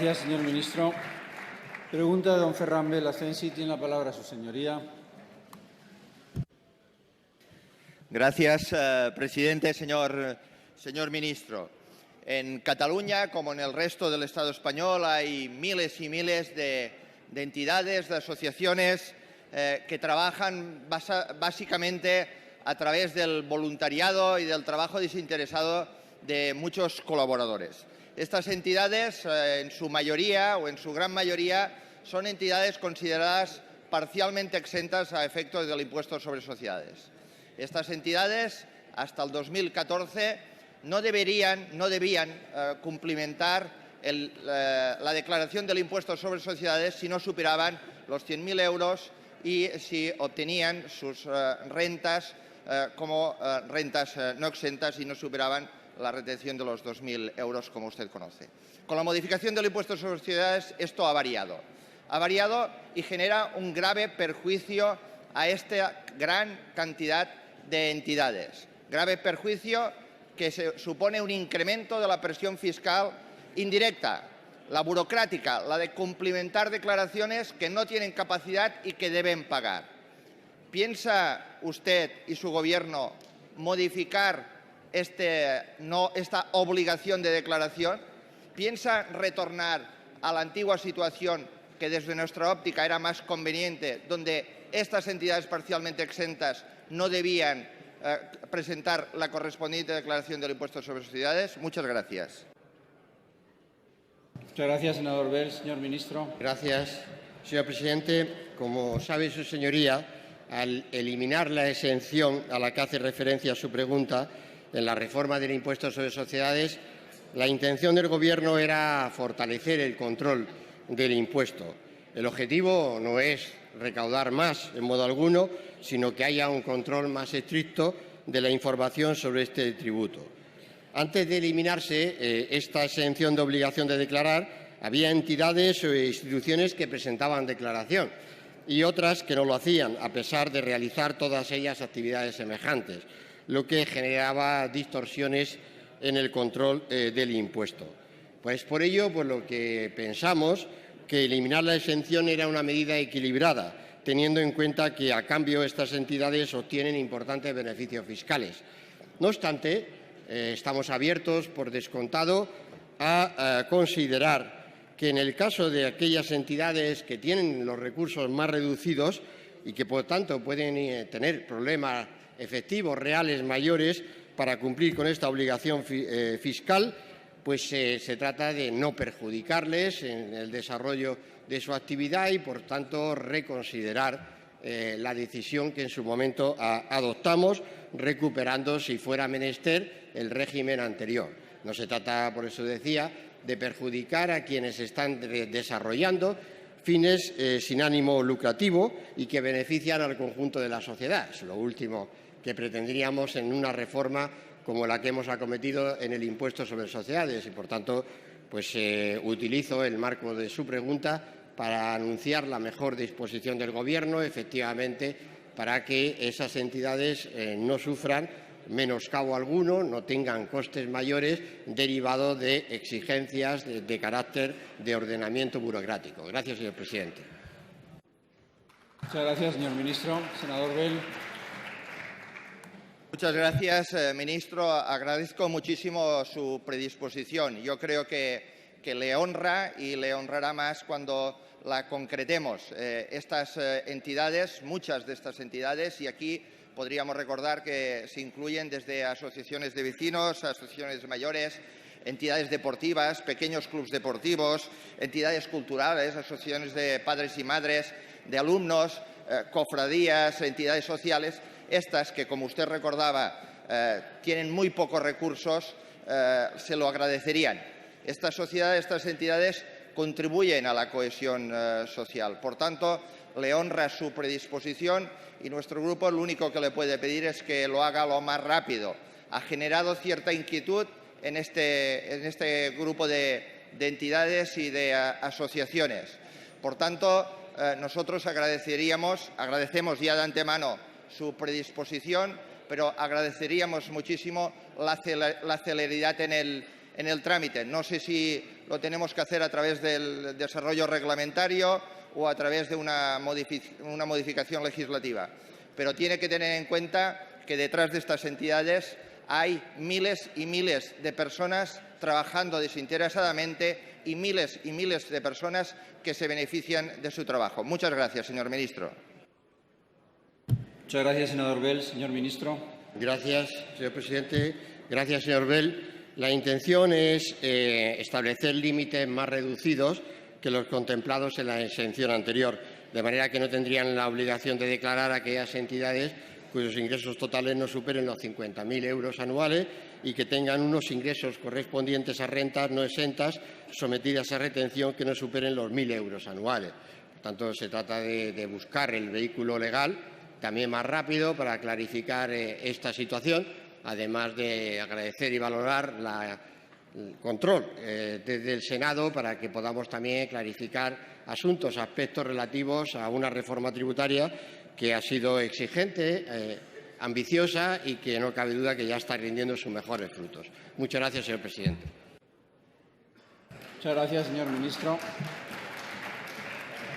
Gracias, señor ministro. Pregunta de don Ferran Bel Asensi. Tiene la palabra su señoría. Gracias, presidente. Señor ministro, en Cataluña, como en el resto del Estado español, hay miles y miles de entidades, de asociaciones que trabajan básicamente a través del voluntariado y del trabajo desinteresado de muchos colaboradores. Estas entidades, en su mayoría o en su gran mayoría, son entidades consideradas parcialmente exentas a efectos del impuesto sobre sociedades. Estas entidades, hasta el 2014, no debían cumplimentar la declaración del impuesto sobre sociedades si no superaban los 100.000 euros y si obtenían sus rentas como rentas no exentas y no superaban la retención de los 2.000 euros, como usted conoce. Con la modificación del impuesto sobre sociedades, esto ha variado. Ha variado y genera un grave perjuicio a esta gran cantidad de entidades. Grave perjuicio que supone un incremento de la presión fiscal indirecta, la burocrática, la de cumplimentar declaraciones que no tienen capacidad y que deben pagar. ¿Piensa usted y su Gobierno modificar esta obligación de declaración? ¿Piensa retornar a la antigua situación que desde nuestra óptica era más conveniente, donde estas entidades parcialmente exentas no debían presentar la correspondiente declaración del impuesto sobre sociedades? Muchas gracias. Muchas gracias, senador Bel. Señor ministro. Gracias, señor presidente. Como sabe su señoría, al eliminar la exención a la que hace referencia su pregunta en la reforma del impuesto sobre sociedades, la intención del Gobierno era fortalecer el control del impuesto. El objetivo no es recaudar más en modo alguno, sino que haya un control más estricto de la información sobre este tributo. Antes de eliminarse esta exención de obligación de declarar, había entidades o instituciones que presentaban declaración y otras que no lo hacían, a pesar de realizar todas ellas actividades semejantes, lo que generaba distorsiones en el control del impuesto. Pues por ello, lo que pensamos que eliminar la exención era una medida equilibrada, teniendo en cuenta que a cambio estas entidades obtienen importantes beneficios fiscales. No obstante, estamos abiertos, por descontado, a considerar que en el caso de aquellas entidades que tienen los recursos más reducidos y que, por tanto, pueden tener problemas efectivos reales mayores para cumplir con esta obligación fiscal, pues se trata de no perjudicarles en el desarrollo de su actividad y, por tanto, reconsiderar la decisión que en su momento adoptamos, recuperando, si fuera menester, el régimen anterior. No se trata, por eso decía, de perjudicar a quienes están desarrollando fines sin ánimo lucrativo y que benefician al conjunto de la sociedad. Es lo último que pretendríamos en una reforma como la que hemos acometido en el impuesto sobre sociedades y, por tanto, utilizo el marco de su pregunta para anunciar la mejor disposición del Gobierno, efectivamente, para que esas entidades no sufran menoscabo alguno, no tengan costes mayores derivados de exigencias de carácter de ordenamiento burocrático. Gracias, señor presidente. Muchas gracias, señor ministro. Senador Bel. Muchas gracias, ministro. Agradezco muchísimo su predisposición. Yo creo que le honra y le honrará más cuando la concretemos. Estas entidades, muchas de estas entidades, y aquí podríamos recordar que se incluyen desde asociaciones de vecinos, asociaciones mayores, entidades deportivas, pequeños clubes deportivos, entidades culturales, asociaciones de padres y madres, de alumnos, cofradías, entidades sociales. Estas que, como usted recordaba, tienen muy pocos recursos, se lo agradecerían. Estas sociedades, estas entidades contribuyen a la cohesión social. Por tanto, le honra su predisposición y nuestro grupo lo único que le puede pedir es que lo haga lo más rápido. Ha generado cierta inquietud en este grupo de entidades y de asociaciones. Por tanto, nosotros agradecemos ya de antemano su predisposición, pero agradeceríamos muchísimo la celeridad en el trámite. No sé si lo tenemos que hacer a través del desarrollo reglamentario o a través de una modificación legislativa. Pero tiene que tener en cuenta que detrás de estas entidades hay miles y miles de personas trabajando desinteresadamente y miles de personas que se benefician de su trabajo. Muchas gracias, señor ministro. Muchas gracias, senador Bell. Señor ministro. Gracias, señor presidente. Gracias, señor Bell. La intención es establecer límites más reducidos que los contemplados en la exención anterior, de manera que no tendrían la obligación de declarar aquellas entidades cuyos ingresos totales no superen los 50.000 euros anuales y que tengan unos ingresos correspondientes a rentas no exentas sometidas a retención que no superen los 1.000 euros anuales. Por tanto, se trata de buscar el vehículo legal también más rápido para clarificar esta situación, además de agradecer y valorar el control desde el Senado para que podamos también clarificar aspectos relativos a una reforma tributaria que ha sido exigente, ambiciosa y que no cabe duda que ya está rindiendo sus mejores frutos. Muchas gracias, señor presidente. Muchas gracias, señor ministro.